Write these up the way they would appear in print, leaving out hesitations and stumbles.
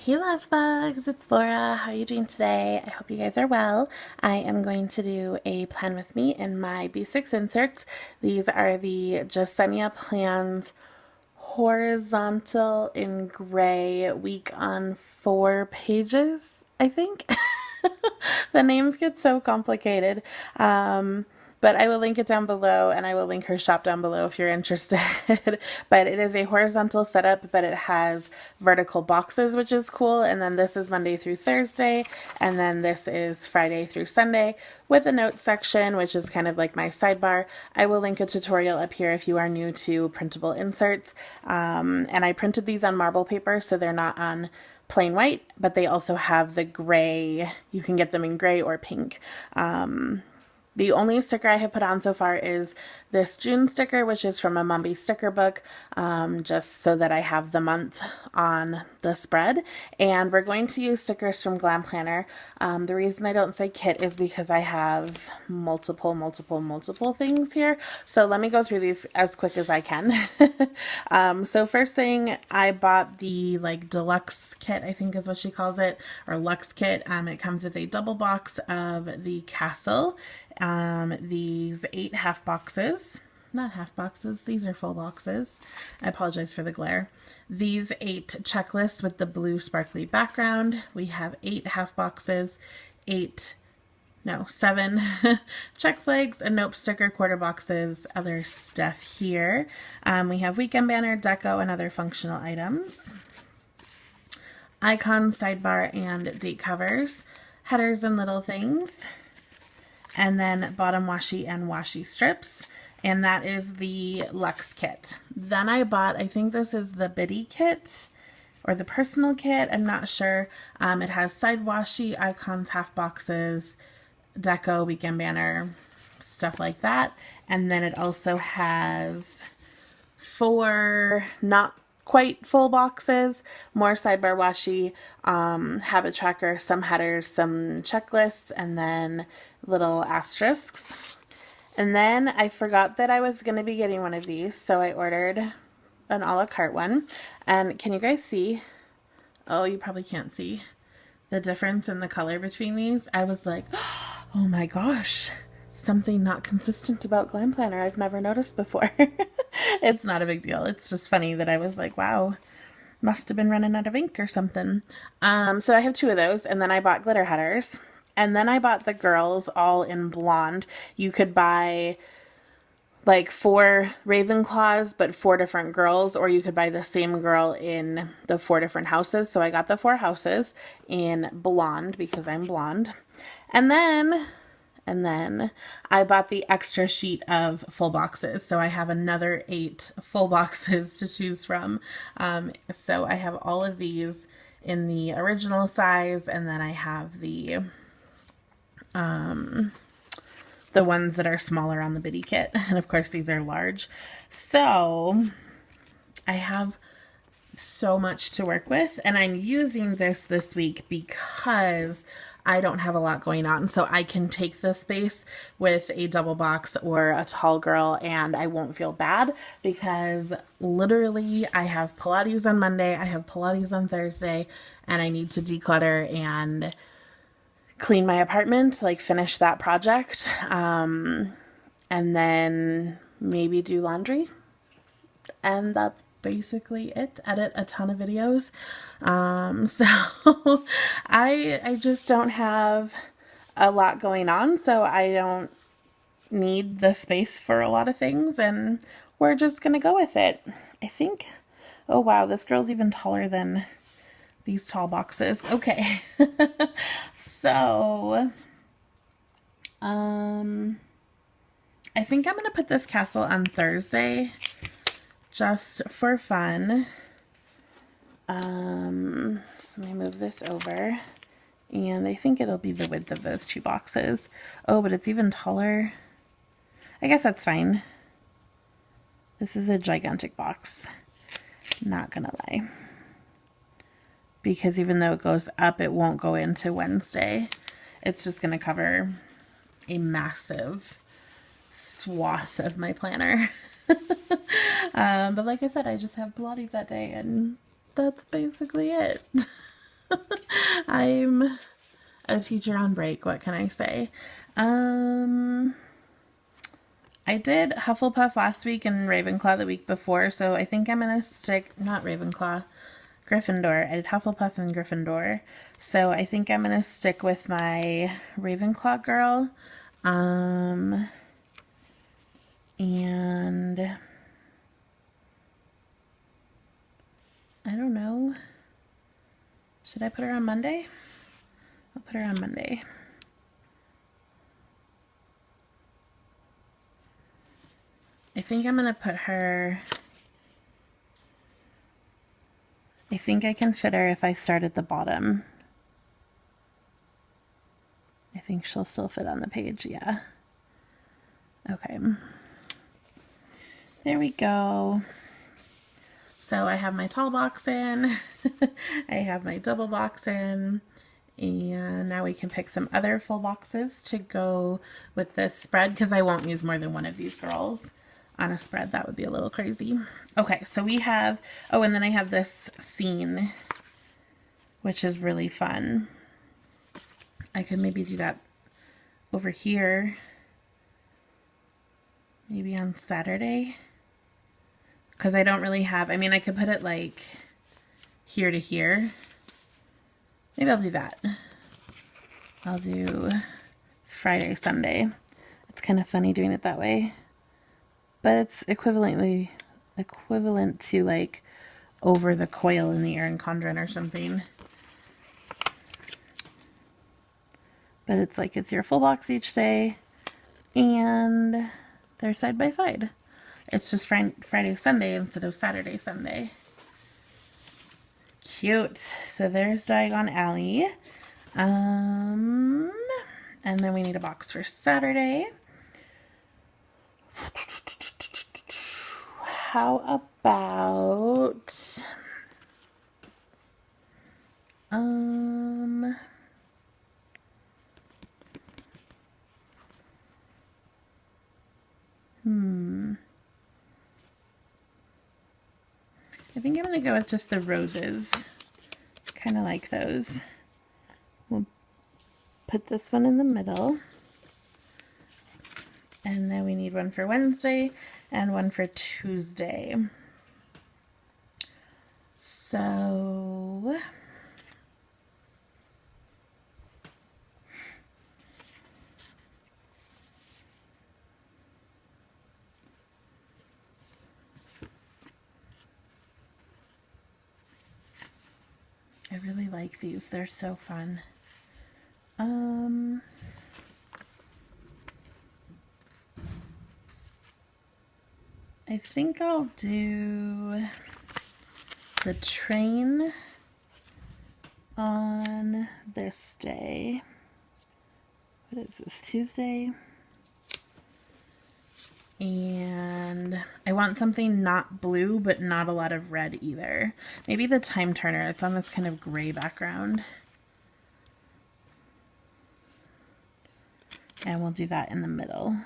Hey love bugs, it's Laura. How are you doing today? I hope you guys are well. I am going to do a plan with me in my B6 inserts. These are the Jasenia plans horizontal in gray week on 4 pages, I think. The names get so complicated. But I will link it down below and I will link her shop down below if you're interested. But it is a horizontal setup, but it has vertical boxes, which is cool. And then this is Monday through Thursday. And then this is Friday through Sunday with a notes section, which is kind of like my sidebar. I will link a tutorial up here if you are new to printable inserts. And I printed these on marble paper, so they're not on plain white, but they also have the gray. You can get them in gray or pink. The only sticker I have put on so far is this June sticker, which is from a Mumby sticker book, just so that I have the month on the spread. And we're going to use stickers from Glam Planner. The reason I don't say kit is because I have multiple things here. So let me go through these as quick as I can. So first thing, I bought the deluxe kit, I think is what she calls it, or luxe kit. It comes with a double box of the castle. These 8 half boxes, not half boxes, these are full boxes. I apologize for the glare. These 8 checklists with the blue sparkly background. We have 8 half boxes, 7 check flags, a nope sticker, quarter boxes, other stuff here. We have weekend banner, deco, and other functional items. Icon, sidebar, and date covers, headers and little things. And then bottom washi and washi strips. And that is the luxe kit. Then I bought, I think this is the biddy kit or the personal kit. I'm not sure. It has side washi, icons, half boxes, deco, weekend banner, stuff like that. And then it also has 4 not quite full boxes, more sidebar washi, habit tracker, some headers, some checklists, and then little asterisks. And then I forgot that I was going to be getting one of these, so I ordered an a la carte one. And can you guys see? Oh, you probably can't see the difference in the color between these. I was like, oh my gosh, something not consistent about Glam Planner I've never noticed before. It's not a big deal. It's just funny that I was like, wow, must have been running out of ink or something. So I have 2 of those, and then I bought glitter headers. And then I bought the girls all in blonde. You could buy 4 Ravenclaws, but 4 different girls, or you could buy the same girl in the 4 different houses. So I got the 4 houses in blonde because I'm blonde. And then I bought the extra sheet of full boxes. So I have another 8 full boxes to choose from. So I have all of these in the original size, and then I have the ones that are smaller on the biddy kit. And of course these are large. So I have so much to work with, and I'm using this week because I don't have a lot going on, so I can take the space with a double box or a tall girl and I won't feel bad, because literally I have Pilates on Monday, I have Pilates on Thursday, and I need to declutter and clean my apartment, finish that project, and then maybe do laundry, and that's basically it. Edit a ton of videos. So I just don't have a lot going on, so I don't need the space for a lot of things, and we're just gonna go with it. I think, oh wow, this girl's even taller than these tall boxes. Okay. So I think I'm gonna put this castle on Thursday just for fun. So let me move this over, and I think it'll be the width of those 2 boxes. Oh, but it's even taller. I guess that's fine. This is a gigantic box, not gonna lie, because even though it goes up, it won't go into Wednesday. It's just gonna cover a massive swath of my planner. But like I said, I just have Pilates that day, and that's basically it. I'm a teacher on break. What can I say? I did Hufflepuff last week and Ravenclaw the week before, so I think I'm going to stick, not Ravenclaw, Gryffindor. I did Hufflepuff and Gryffindor, so I think I'm going to stick with my Ravenclaw girl. And I don't know. Should I put her on Monday? I'll put her on Monday. I think I'm going to put her... I think I can fit her if I start at the bottom. I think she'll still fit on the page, yeah. Okay. There we go. So I have my tall box in, I have my double box in, and now we can pick some other full boxes to go with this spread, because I won't use more than one of these girls on a spread. That would be a little crazy. Okay, so we have, oh, and then I have this scene, which is really fun. I could maybe do that over here, maybe on Saturday. Because I don't really have, I mean, I could put it like here to here. Maybe I'll do that. I'll do Friday, Sunday. It's kind of funny doing it that way. But it's equivalent to like over the coil in the Erin Condren or something. But it's like it's your full box each day. And they're side by side. It's just Friday, Sunday instead of Saturday, Sunday. Cute. So there's Diagon Alley. And then we need a box for Saturday. How about... I think I'm going to go with just the roses. It's kind of like those. We'll put this one in the middle. And then we need one for Wednesday and one for Tuesday. So... I really like these. They're so fun. I think I'll do the train on this day. What is this, Tuesday? And I want something not blue, but not a lot of red either. Maybe the time turner. It's on this kind of gray background. And we'll do that in the middle.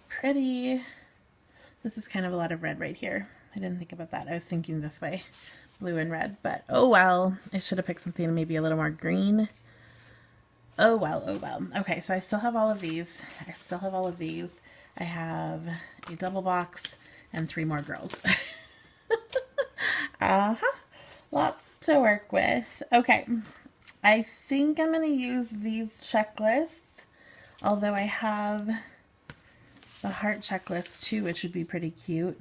Pretty. This is kind of a lot of red right here. I didn't think about that. I was thinking this way. Blue and red, but oh well. I should have picked something maybe a little more green. Oh well, oh well. Okay, so I still have all of these. I have a double box and 3 more girls. Lots to work with. Okay, I think I'm going to use these checklists, although I have the heart checklist too, which would be pretty cute.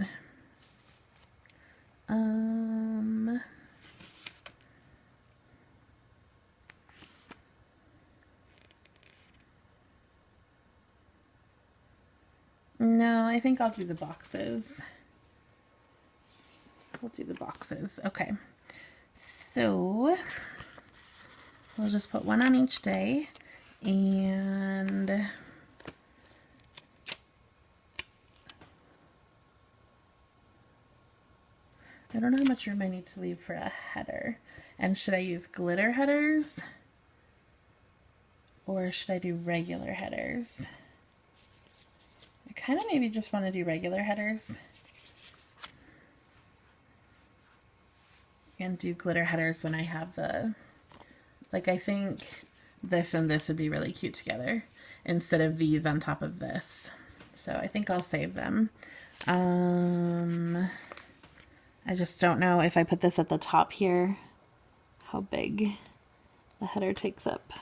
No, I think I'll do the boxes. We'll do the boxes. Okay. So we'll just put one on each day, and I don't know how much room I need to leave for a header. And should I use glitter headers? Or should I do regular headers? I kind of maybe just want to do regular headers. and do glitter headers when I have the, like, I think this and this would be really cute together instead of these on top of this. So I think I'll save them. I just don't know if I put this at the top here, how big the header takes up.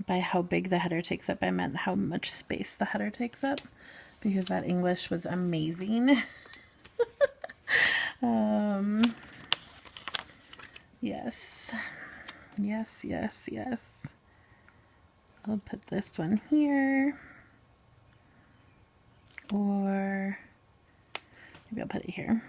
By how big the header takes up, I meant how much space the header takes up, because that English was amazing. Yes. Yes, yes, yes. I'll put this one here. Or maybe I'll put it here.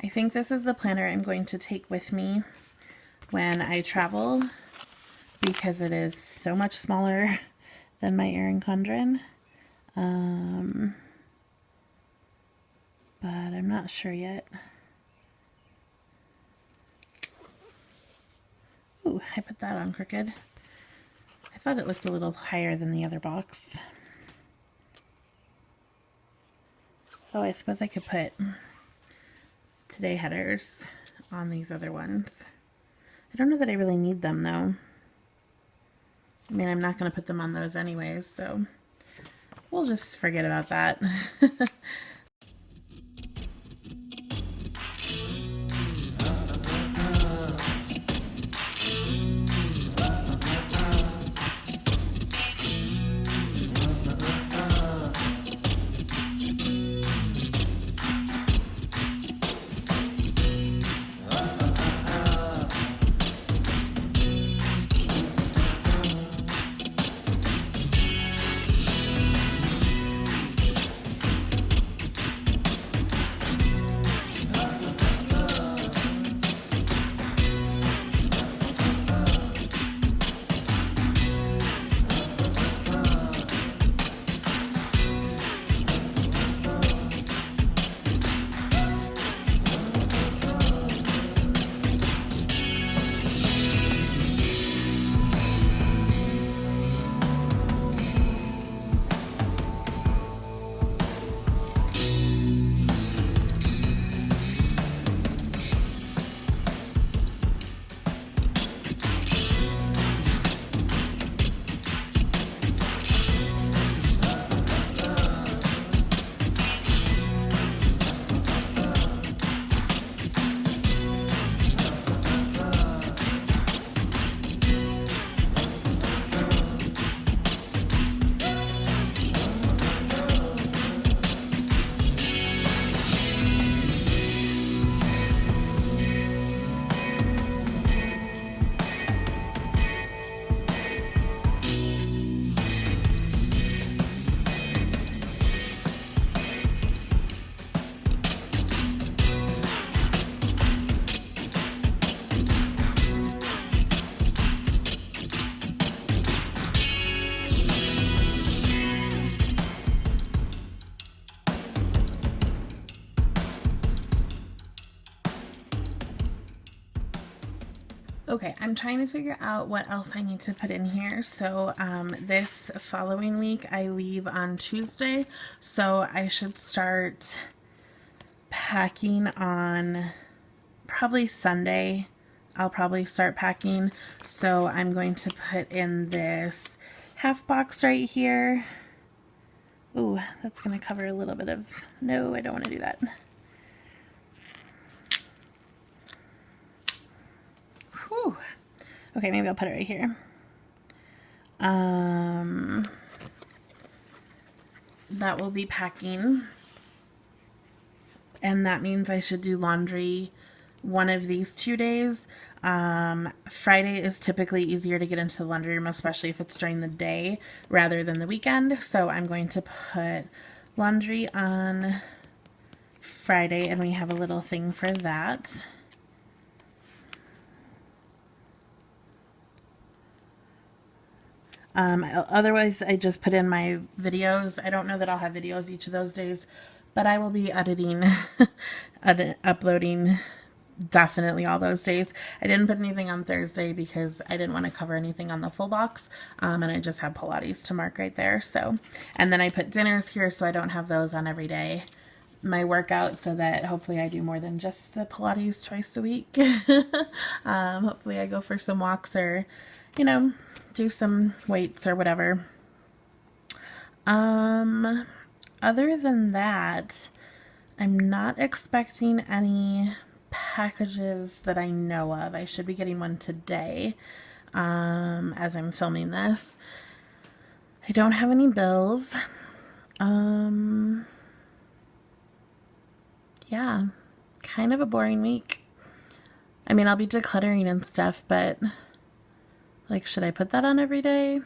I think this is the planner I'm going to take with me when I travel, because it is so much smaller than my Erin Condren. But I'm not sure yet. Ooh, I put that on crooked. I thought it looked a little higher than the other box. Oh, I suppose I could put today headers on these other ones. I don't know that I really need them though. I mean, I'm not going to put them on those anyways, so we'll just forget about that. Okay, I'm trying to figure out what else I need to put in here. So this following week I leave on Tuesday, so I should start packing on probably Sunday. I'll probably start packing. So I'm going to put in this half box right here. Ooh, that's going to cover a little bit of, no, I don't want to do that. Whew. Okay, maybe I'll put it right here. That will be packing. And that means I should do laundry one of these 2 days. Friday is typically easier to get into the laundry room, especially if it's during the day rather than the weekend. So I'm going to put laundry on Friday, and we have a little thing for that. Otherwise, I just put in my videos. I don't know that I'll have videos each of those days, but I will be editing, uploading definitely all those days. I didn't put anything on Thursday because I didn't want to cover anything on the full box, and I just have Pilates to mark right there. So, and then I put dinners here so I don't have those on every day. My workout, so that hopefully I do more than just the Pilates twice a week. Hopefully I go for some walks or, you know, do some weights or whatever. Other than that, I'm not expecting any packages that I know of. I should be getting one today, as I'm filming this. I don't have any bills. Yeah, kind of a boring week. I mean, I'll be decluttering and stuff, but like, should I put that on every day?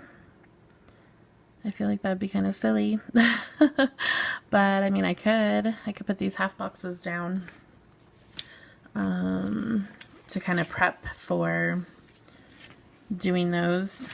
I feel like that'd be kind of silly. But I mean, I could put these half boxes down to kind of prep for doing those.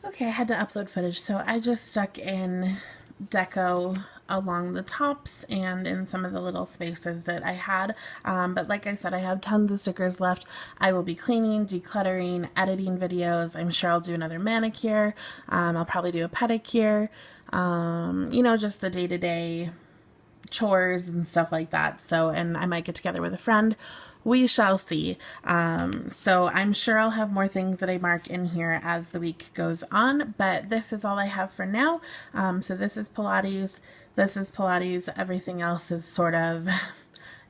Okay, I had to upload footage, so I just stuck in deco along the tops and in some of the little spaces that I had, but like I said, I have tons of stickers left. I will be cleaning, decluttering, editing videos. I'm sure I'll do another manicure. I'll probably do a pedicure, you know, just the day-to-day chores and stuff like that. So, and I might get together with a friend. We shall see. So I'm sure I'll have more things that I mark in here as the week goes on, but this is all I have for now. So this is Pilates, everything else is sort of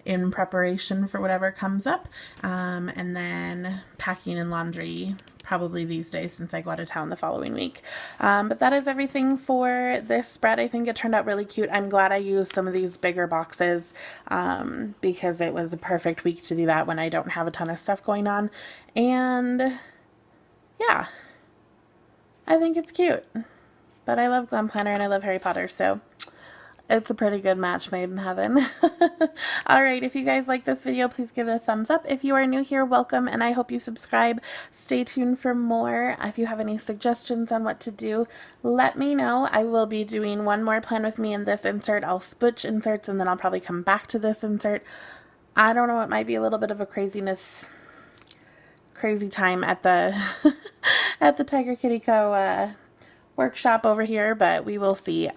in preparation for whatever comes up, and then packing and laundry probably these days since I go out of town the following week. But that is everything for this spread. I think it turned out really cute. I'm glad I used some of these bigger boxes, because it was a perfect week to do that when I don't have a ton of stuff going on. And yeah, I think it's cute. But I love Glam Planner and I love Harry Potter, so it's a pretty good match made in heaven. Alright, if you guys like this video, please give it a thumbs up. If you are new here, welcome, and I hope you subscribe. Stay tuned for more. If you have any suggestions on what to do, let me know. I will be doing one more plan with me in this insert. I'll switch inserts, and then I'll probably come back to this insert. I don't know, it might be a little bit of a crazy time at the at the Tiger Kitty Co. Workshop over here, but we will see.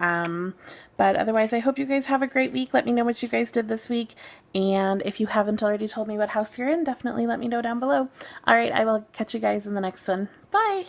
But otherwise, I hope you guys have a great week. Let me know what you guys did this week, and if you haven't already told me what house you're in, definitely let me know down below. All right, I will catch you guys in the next one. Bye!